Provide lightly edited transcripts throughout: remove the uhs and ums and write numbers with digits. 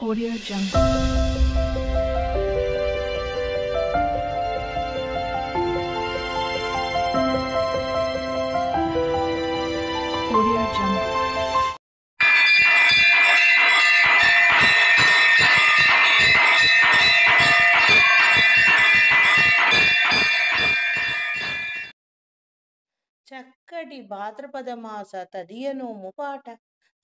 Audio Jungle. Audio Jungle. చక్కటి భాద్రపద మాస తదియనోము పాట.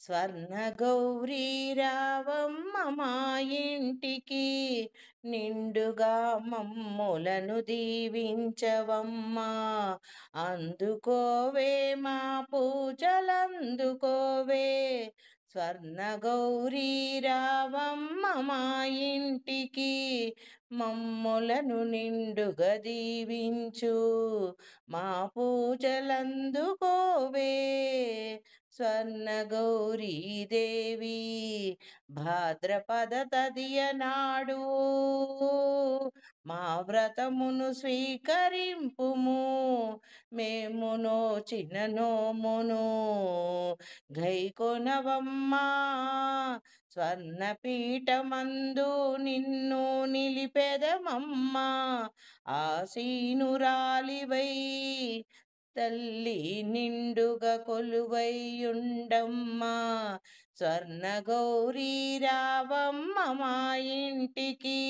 స్వర్ణ గౌరీ రావమ్మ మా ఇంటికి, నిండుగా మమ్ములను దీవించవమ్మా. అందుకోవే మా పూజలందుకోవే, స్వర్ణ గౌరీ రావమ్మ మా ఇంటికి, మమ్ములను నిండుగా దీవించు, మా పూజలందుకోవే స్వర్ణ గౌరీ దేవి. భాద్రపద తదియ నాడు మా వ్రతమును స్వీకరింపుము, మేము నోచిన నోమును గైకొనవమ్మా. స్వర్ణపీఠమందు నిన్ను నిలిపెదమమ్మా, ఆసీనురాలివై తల్లి నిండుగా కొలువైయుండమ్మా. స్వర్ణ గౌరీ రావమ్మ మా ఇంటికి,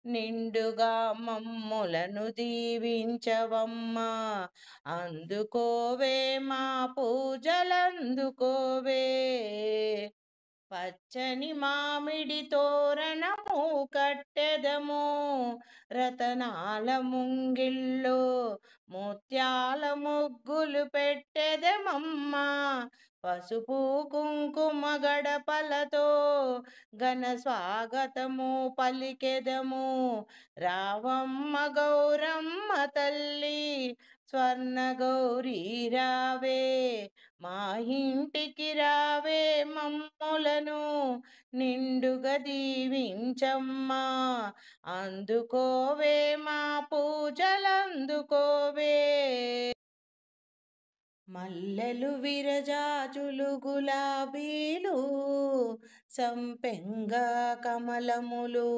నిండుగా మమ్ములను దీవించవమ్మా. అందుకోవే మా పూజలందుకోవే, పచ్చని మామిడి తోరణము కట్టెదము, రతనాల ముంగిల్లో ముత్యాల ముగ్గులు పెట్టెదమమ్మా. పసుపు కుంకుమ గడపలతో ఘన స్వాగతము పలికెదము, రావమ్మ గౌరమ్మ తల్లి స్వర్ణ గౌరీ రావే. మా ఇంటికి రావే మమ్ములను నిండుగా దీవించమ్మా. అందుకోవే మా పూజలందుకోవే. మల్లెలు విరజాజులు గులాబీలు సంపెంగ కమలములు,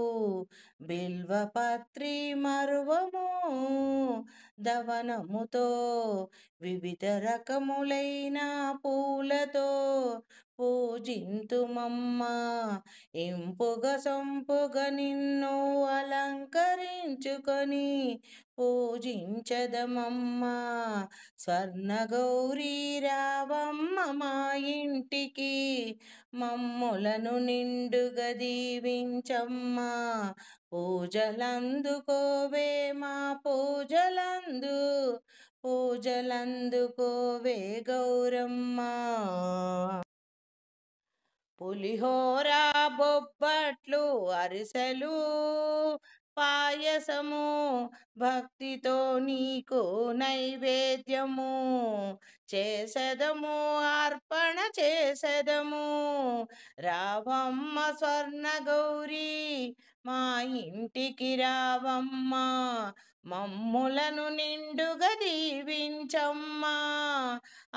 బిల్వపత్రి మరువము దవనముతో, వివిధ రకములైన పూలతో పూజింతుమమ్మా. ఇంపుగ సొంపుగ నిన్ను అలంకరించుకొని పూజించదమమ్మా. స్వర్ణ గౌరీ రావమ్మ మా ఇంటికి, మమ్ములను నిండుగా దీవించమ్మా. పూజలందుకోవే మా పూజలందుకోవే గౌరమ్మ. పులిహోర బొబ్బట్లు అరిసెలు పాయసము, భక్తితో నీకు నైవేద్యము చేసెదము, అర్పణ చేసెదము. రావమ్మ స్వర్ణ గౌరీ మా ఇంటికి రావమ్మా, మమ్ములను నిండుగా దీవించమ్మా.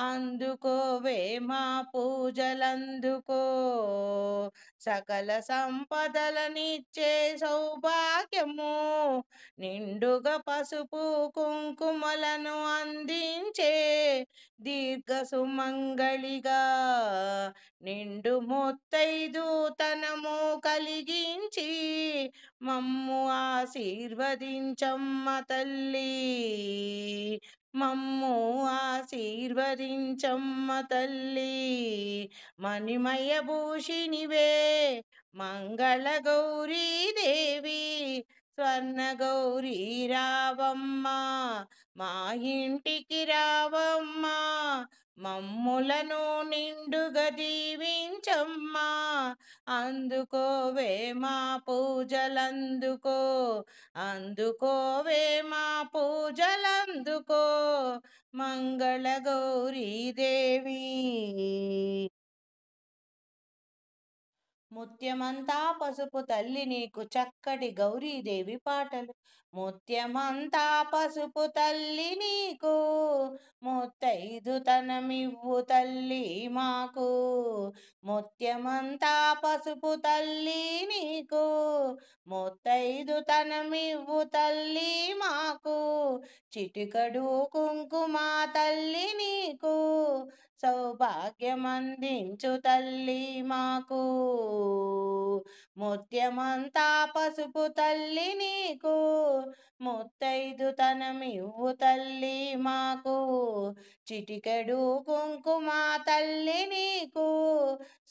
అందుకోవే మా పూజలందుకో, సకల సంపదలనిచ్చే సౌభాగ్యము, నిండుగా పసుపు కుంకుమలను అందించే దీర్ఘ సుమంగళిగా, నిండు ముత్తైదుతనము కలిగించి మమ్ము ఆశీర్వదించమ్మ తల్లి, మమ్ము ఆశీర్వదించమ్మ తల్లి. మణిమయ భూషిణివే మంగళ గౌరీ దేవి, స్వర్ణ గౌరీ రావమ్మ మా ఇంటికి రావమ్మా. మమ్ములను నిండుగా దీవించమ్మా. అందుకోవే మా పూజలందుకో, అందుకోవే మా పూజలందుకో మంగళ గౌరీ దేవి. ముత్యమంతా పసుపు తల్లి నీకు చక్కటి గౌరీదేవి పాటలు. ముత్యమంతా పసుపు తల్లి నీకు ముత్తైదుతనమివ్వు తల్లి మాకు. ముత్యమంతా పసుపు తల్లి నీకు ముత్తైదుతనమివ్వు తల్లి మాకు. చిటికడు కుంకుమ తల్లి నీకు సౌభాగ్యమందించు తల్లి మాకు. ముత్యమంతా పసుపు తల్లి నీకు ముత్తైదుతనమివ్వు తల్లి మాకు. చిటికెడు కుంకుమ తల్లి నీకు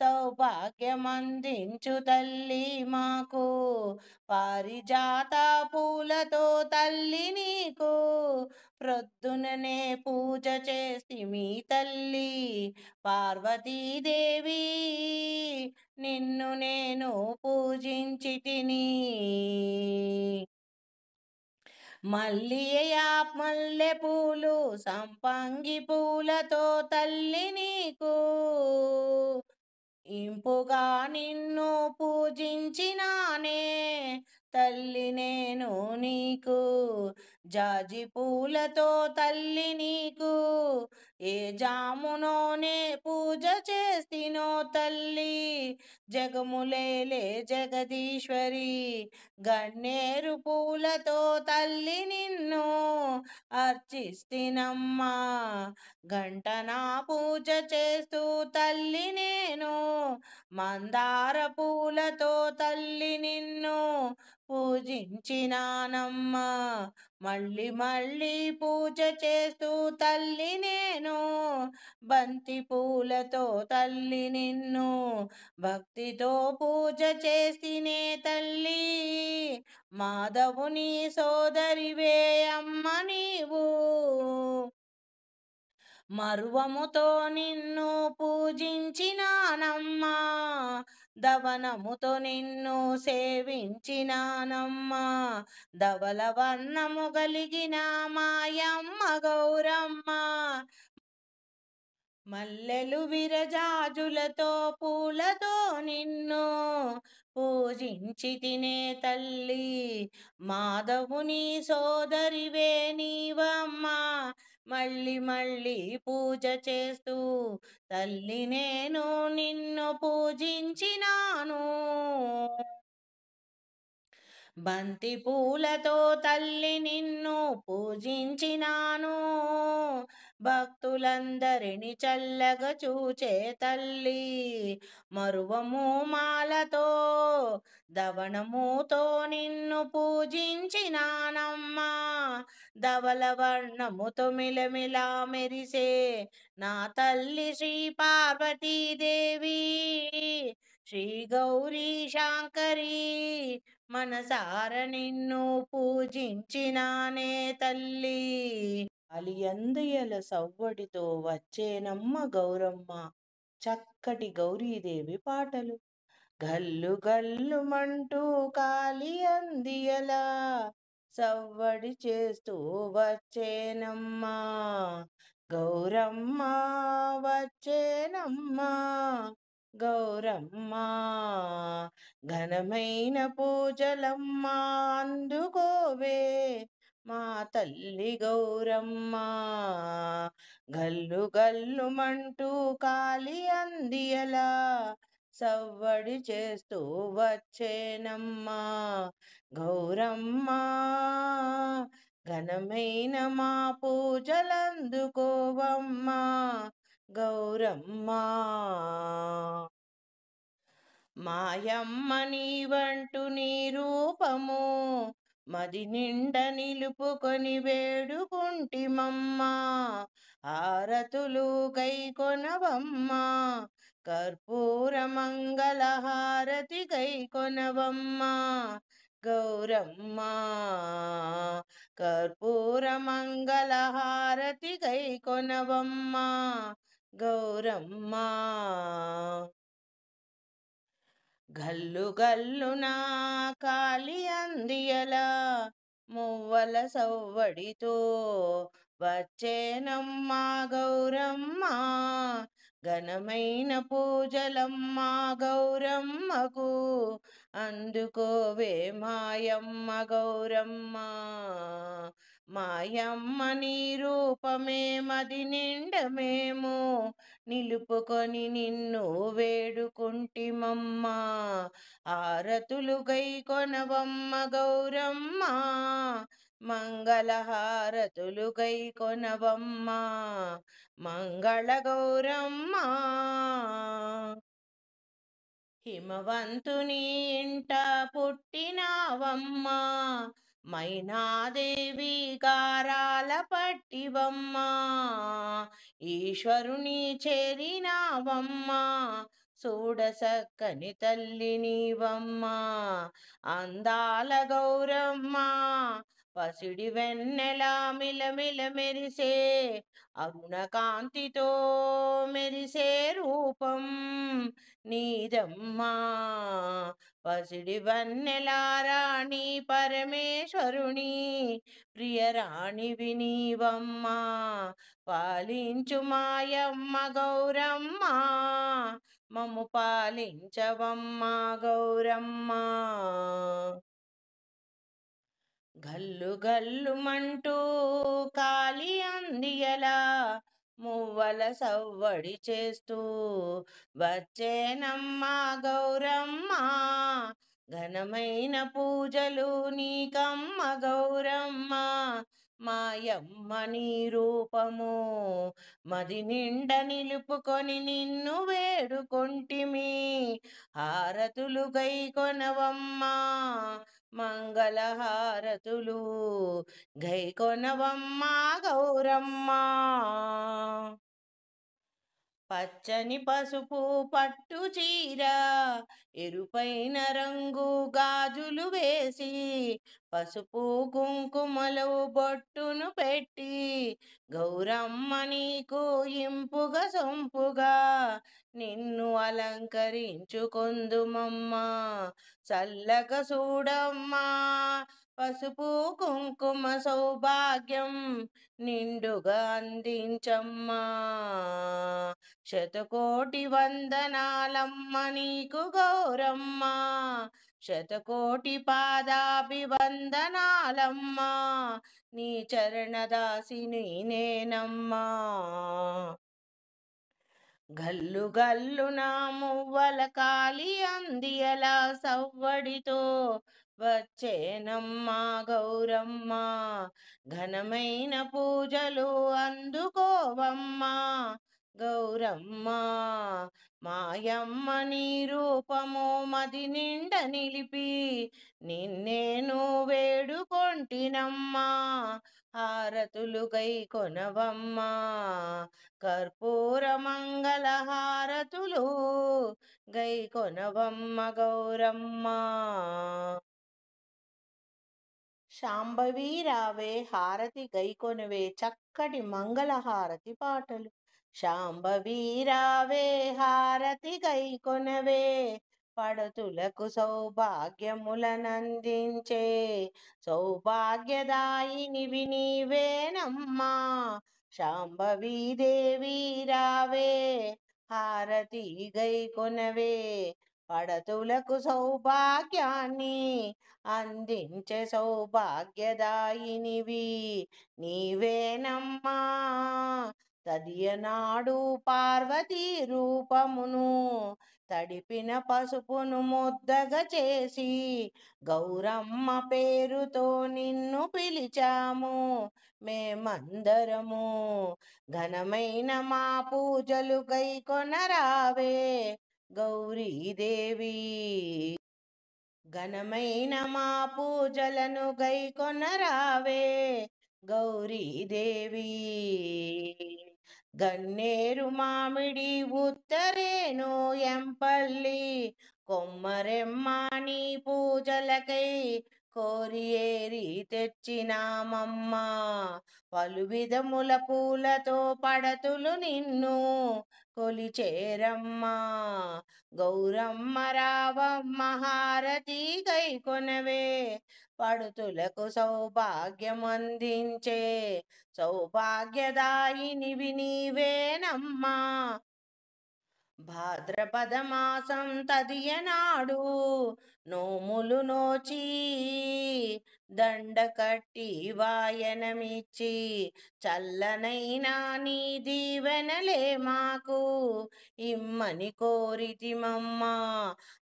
సౌభాగ్యమందించు తల్లి మాకు. పారిజాత పూలతో తల్లి నీకు ప్రొద్దుననే పూజ చేస్తిమి తల్లి. పార్వతీదేవి నిన్ను నేను పూజించితిని. మల్లె పూలు సంపంగి పూలతో తల్లి నీకు ఇంపుగా నిన్ను పూజించినానే తల్లి నేను నీకు. జాజి పూలతో తల్లి నీకు ఏ జామునోనే పూజ చేస్తినో తల్లి. జగములేలే జగదీశ్వరి గన్నేరు పూలతో తల్లి నిన్ను అర్చిస్తినమ్మా. గంటనా పూజ చేస్తూ తల్లి నేను మందార పూలతో తల్లి నిన్ను పూజించినానమ్మా. మళ్ళీ మళ్ళీ పూజ చేస్తూ తల్లి నేను బంతి పూలతో తల్లి నిన్ను భక్తితో పూజ చేసినే తల్లి. మాధవుని సోదరివే అమ్మ నీవు మరువముతో నిన్ను పూజించినానమ్మా. దవనముతో నిన్ను సేవించినానమ్మా. ధవల వర్ణము కలిగిన మాయమ్మ గౌరమ్మ. మల్లెలు విరజాజులతో పూలతో నిన్ను పూజించితినే తల్లి. మాధవుని సోదరివే నీవమ్మా. మళ్ళీ మళ్ళీ పూజ చేస్తూ తల్లి నేను నిన్ను పూజించినాను. బంతి పూలతో తల్లి నిన్ను పూజించినాను. భక్తులందరిని చల్లగా చూచే తల్లి. మరువము మాలతో దవనముతో నిన్ను పూజించినానమ్మా. ధవల వర్ణముతో మిలమిలా మెరిసే నా తల్లి శ్రీ పార్వతీదేవి. శ్రీ గౌరీ శాంకరి మనసార నిన్ను పూజించినానే తల్లి. అలియందుయల సవ్వడితో వచ్చేనమ్మ గౌరమ్మ చక్కటి గౌరీదేవి పాటలు. గల్లు గల్లుమంటూ కాలి అందియల సవ్వడి చేస్తూ వచ్చేనమ్మా. గౌరమ్మ వచ్చేనమ్మా గౌరమ్మ. ఘనమైన పూజలమ్మ అందుకోవే మా తల్లి గౌరమ్మ. గల్లు గల్లుమంటూ కాలి అందియలా సవ్వడి చేస్తూ వచ్చేనమ్మా. గౌరమ్మ ఘనమైన మా పూజలందుకోవమ్మా గౌరమ్మ. మాయమ్మ నీవంటూ నీ రూపము మది నిండ నిలుపుకొని వేడుకుంటిమమ్మా. హారతులు గైకొనవమ్మా కర్పూర మంగళ హారతి గైకొనవమ్మా గౌరమ్మ. కర్పూర మంగళ హారతి గైకొనవమ్మా గౌరమ్మ. గల్లు గల్లునా కాలి అందియల మువ్వల సవ్వడితో వచ్చేనమ్మా గౌరమ్మ. ఘనమైన పూజలమ్మా గౌరమ్మకు, అందుకోవే మాయమ్మ గౌరమ్మ. మాయమ్మ నీ రూపమే మది నిండ మేము నిలుపుకొని నిన్ను వేడుకుంటిమమ్మా. ఆరతులు గై కొనవమ్మ గౌరమ్మ, మంగళహారతులు గై కొనవమ్మ, మంగళ గౌరమ్మ. హిమవంతుని ఇంట పుట్టినావమ్మ, మైనాదేవి గారాల పట్టివమ్మ. ఈశ్వరుని చేరినావమ్మ, చూడసక్కని తల్లి నీవమ్మ. అందాల గౌరమ్మ, పసిడి వెన్నెల మిలమిల మెరిసే అరుణ కాంతితో మెరిసే రూపం నీదమ్మా. పసిడి వన్నెల రాణి పరమేశ్వరుని ప్రియరాణివి నీవమ్మా. పాలించు మాయమ్మ గౌరమ్మ, మమ్ము పాలించవమ్మ గౌరమ్మ. గల్లు గల్లుమంటూ కాలి అందియలా మువ్వల సవ్వడి చేస్తూ వచ్చేనమ్మ గౌరమ్మ. ఘనమైన పూజలు నీకమ్మ గౌరమ్మ, మాయమ్మ నీ రూపము మది నిండ నిలుపుకొని నిన్ను వేడుకొంటిమి. హారతులు గై కొనవమ్మ, మంగళహారతులు గై కొనవమ్మ గౌరమ్మ. పచ్చని పసుపు పట్టు చీర, ఎరుపైన రంగు గాజులు వేసి, పసుపు కుంకుమలు బొట్టును పెట్టి, గౌరమ్మ నీకు ఇంపుగా సొంపుగా నిన్ను అలంకరించుకొందుమమ్మా. చల్లగా చూడమ్మా, పసుపు కుంకుమ సౌభాగ్యం నిండుగా అందించమ్మా. శతకోటి వందనాలమ్మ నీకు గౌరమ్మ, శతకోటి పాదాభివందనాలమ్మ, నీ చరణదాసిని నేనమ్మా. గల్లు గల్లున మువ్వల కాలి అందియల సవ్వడితో వచ్చేనమ్మ గౌరమ్మ. ఘనమైన పూజలు అందుకోవమ్మ గౌరమ్మ. మాయమ్మ నీ రూపము మది నిండ నిలిపి నిన్నేను వేడుకొంటినమ్మా. హారతులు గై కొనవమ్మ, కర్పూర మంగళ హారతులు గై కొనవమ్మ గౌరమ్మ. శాంభవి రావే హారతి గైకొనవే చక్కటి మంగళహారతి పాటలు. శాంభవి రావే హారతి గైకొనవే, పడతులకు సౌభాగ్యములనందించే సౌభాగ్యదాయినివి నీవేనమ్మా. శాంభవి దేవి రావే హారతి గైకొనవే, పడతులకు సౌభాగ్యాన్ని అందించే సౌభాగ్యదాయినివి నీవేనమ్మా. తదియనాడు పార్వతీ రూపమును తడిపిన పసుపును ముద్దగా చేసి, గౌరమ్మ పేరుతో నిన్ను పిలిచాము మేమందరము. ఘనమైన మా పూజలు గైకొనరావే గౌరీదేవి. ఘనమైన మా పూజలను గైకొనరావే గౌరీదేవి. గన్నేరు మామిడి ఉత్తరేను ఎంపల్లి కొమ్మరెమ్మ నీ పూజలకై కోరి ఏరి తెచ్చినామమ్మా. పలు విధముల పూలతో పడతులు నిన్ను కొలిచేరమ్మా. గౌరమ్మ రావమ్మ హారతి గైకొనవే, పడుతులకు సౌభాగ్యమందించే సౌభాగ్యదాయినివి నీవేనమ్మా. భాద్రపద మాసం తదియనాడు నోములు నోచి దండ కట్టి వాయనమిచ్చి చల్లనైనా నీ దీవెనలే మాకు ఇమ్మని కోరితిమమ్మ.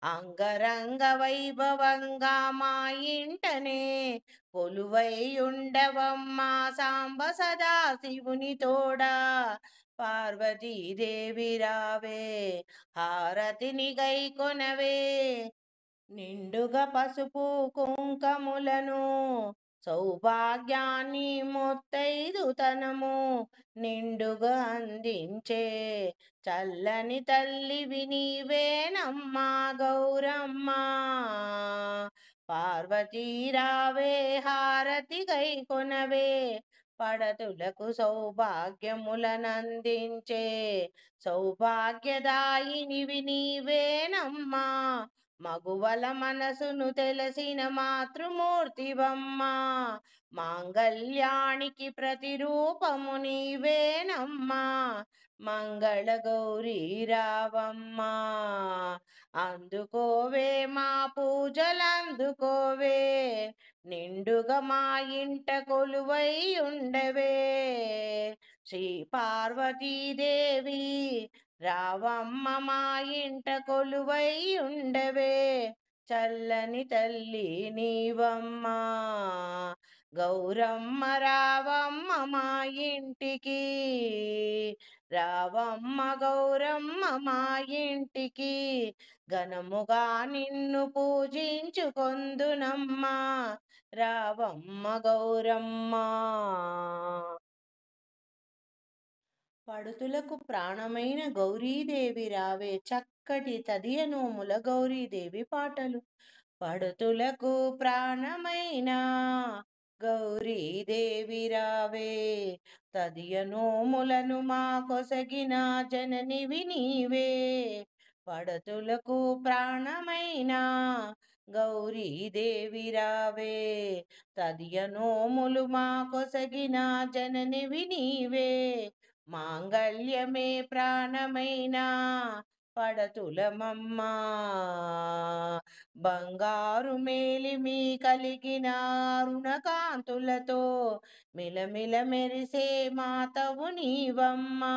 అంగరంగ వైభవంగా మా ఇంటనే కొలువై ఉండవమ్మా సాంబ సదా శివుని తోడా. పార్వతీదేవి రావే హారతిని గైకొనవే నిండుగా పసుపు కుంకములను సౌభాగ్యాన్ని ముత్తైదుతనము నిండుగా అందించే చల్లని తల్లివి నీవేనమ్మా గౌరమ్మ. పార్వతీ రావే హారతి గైకొనవే పడతులకు సౌభాగ్యములనందించే సౌభాగ్యదాయినివి నీవేనమ్మా. మగువల మనసును తెలిసిన మాతృమూర్తివమ్మా. మాంగళ్యానికి ప్రతిరూపము నీవేనమ్మా. మంగళ గౌరీ రావమ్మా. అందుకోవే మా పూజలందుకోవే నిండుగా మా ఇంట కొలువై ఉండవే శ్రీ పార్వతీదేవి రావమ్మ మా ఇంట కొలువై ఉండవే చల్లని తల్లి నీవమ్మా. గౌరమ్మ రావమ్మ మా ఇంటికి రావమ్మ గౌరమ్మ మా ఇంటికి ఘనముగా నిన్ను పూజించుకొందునమ్మా రావమ్మ గౌరమ్మ. పడుతులకు ప్రాణమైన గౌరీదేవి రావే చక్కటి తదియనోముల గౌరీదేవి పాటలు. పడుతులకు ప్రాణమైన గౌరీదేవి రావే తదియనోములను మా కొసగిన జననివి నీవే. పడతులకు ప్రాణమైన గౌరీదేవి రావే తదియనోములు మా కొసగిన జననివి నీవే. మాంగళ్యమే ప్రాణమైన పడతులమమ్మా. బంగారు మేలిమి కలిగిన అరుణకాంతులతో మిలమిల మెరిసే మాతవు నీవమ్మా.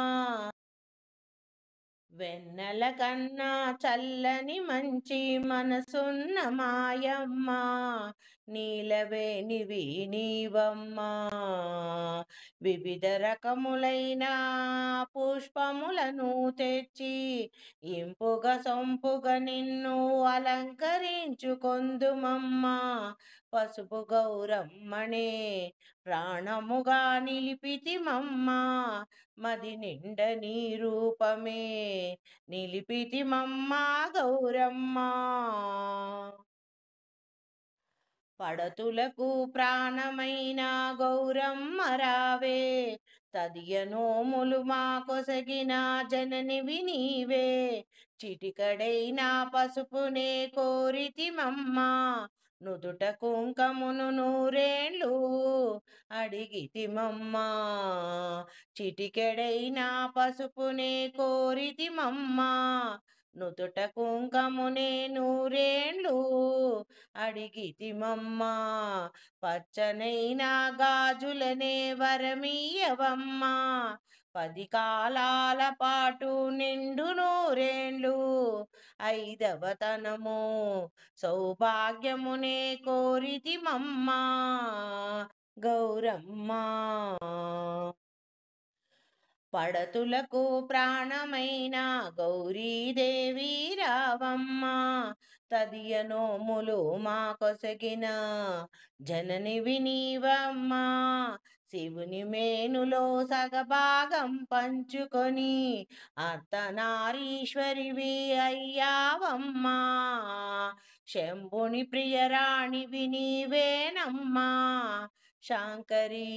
వెన్నెల కన్నా చల్లని మంచి మనసున్న మాయమ్మ నీలవేణివి నీవమ్మా. వివిధ రకములైన పుష్పములను తెచ్చి ఇంపుగా సొంపుగా నిన్ను అలంకరించుకొందుమమ్మా. పసుపు గౌరమ్మనే ప్రాణముగా నిలిపితిమమ్మా. మది నిండ నీ రూపమే నిలిపితిమమ్మా గౌరమ్మ. పడతులకు ప్రాణమైన గౌరమ్మ రావే తదియనోములు మా కొసగిన జననివి నీవే. చిటికడైన పసుపునే కోరితిమమ్మా. నుదుట కుంకమును నూరేండ్లు అడిగితిమమ్మా. చిటికెడైన పసుపునే కోరితిమమ్మా. నుదుట కుంకమునే నూరేండ్లు అడిగితిమమ్మా. పచ్చనైన గాజులనే వరమీయవమ్మా. 10 కాలాల పాటు నిండు నూరేండ్లు ఐదవతనము సౌభాగ్యమునే కోరితిమమ్మా గౌరమ్మ. పడతులకు ప్రాణమైన గౌరీదేవి రావమ్మ తదియనోములు మా కొసగిన జననివి నీవమ్మా. శివుని మేనులో సగభాగం పంచుకొని అర్ధనారీశ్వరివి అయ్యావమ్మా. శంభుని ప్రియరాణివి నీవేనమ్మా. శాంకరీ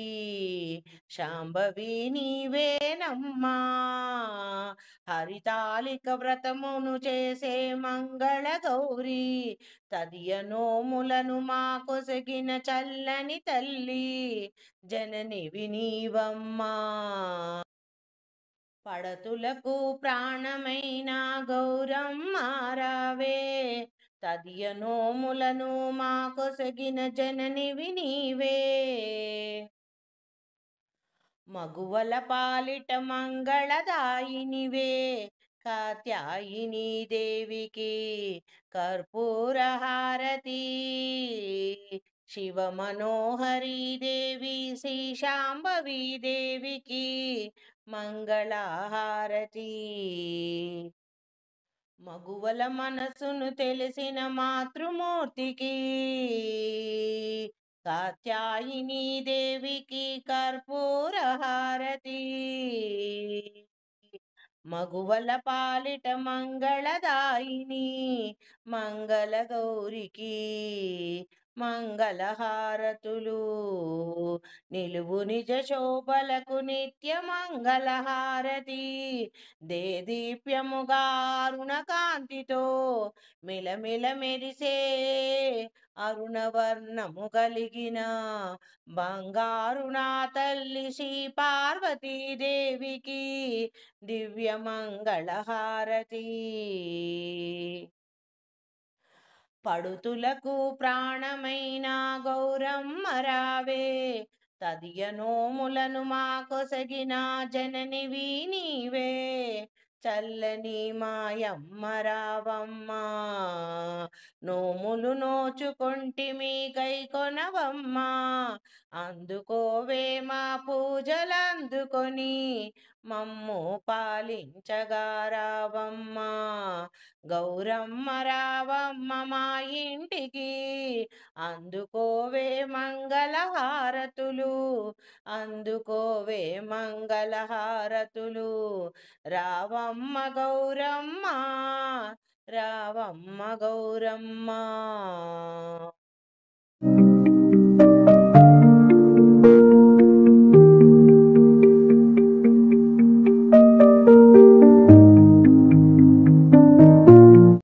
శాంభవి నీవేనమ్మా. హరితాళిక వ్రతమును చేసే మంగళ గౌరీ తదియనోములను మా కొసగిన చల్లని తల్లి జననివి నీవమ్మా. పడతులకు ప్రాణమైన గౌరమ్మ రావే, తదియ నోములను మా కొసగిన జననివి నీవే. మగువల పాలిట మంగళదాయినివే, కాత్యాయిని దేవికి కర్పూర హారతి. శివ మనోహరి దేవి శ్రీ శాంభవి దేవికి మంగళహారతి. మగువల మనసును తెలిసిన మాతృమూర్తికి కాత్యాయిని దేవికి కర్పూర హారతి. మగువల పాలిట మంగళదాయిని మంగళ గౌరికి మంగళహారతులు. నిలువు నిజ శోభలకు నిత్య మంగళహారతి. దేదీప్యముగా అరుణ కాంతితో మిలమిల మెరిసే అరుణవర్ణము కలిగిన బంగారు నా తల్లి శ్రీ పార్వతీదేవికి దివ్య మంగళహారతి. పడుతులకు ప్రాణమైన గౌరమ్మ రావే, తదియ నోములను మా కొసగిన జననివి నీవే. చల్లని మాయమ్మ రావమ్మ, నోములు నోచుకొంటిమి గైకొనవమ్మ. అందుకోవే మా పూజలందుకొని మమ్ము పాలించగా రావమ్మ. గౌరమ్మ రావమ్మ మా ఇంటికి, అందుకోవే మంగళహారతులు, అందుకోవే మంగళహారతులు. రావమ్మ గౌరమ్మ, రావమ్మ గౌరమ్మ.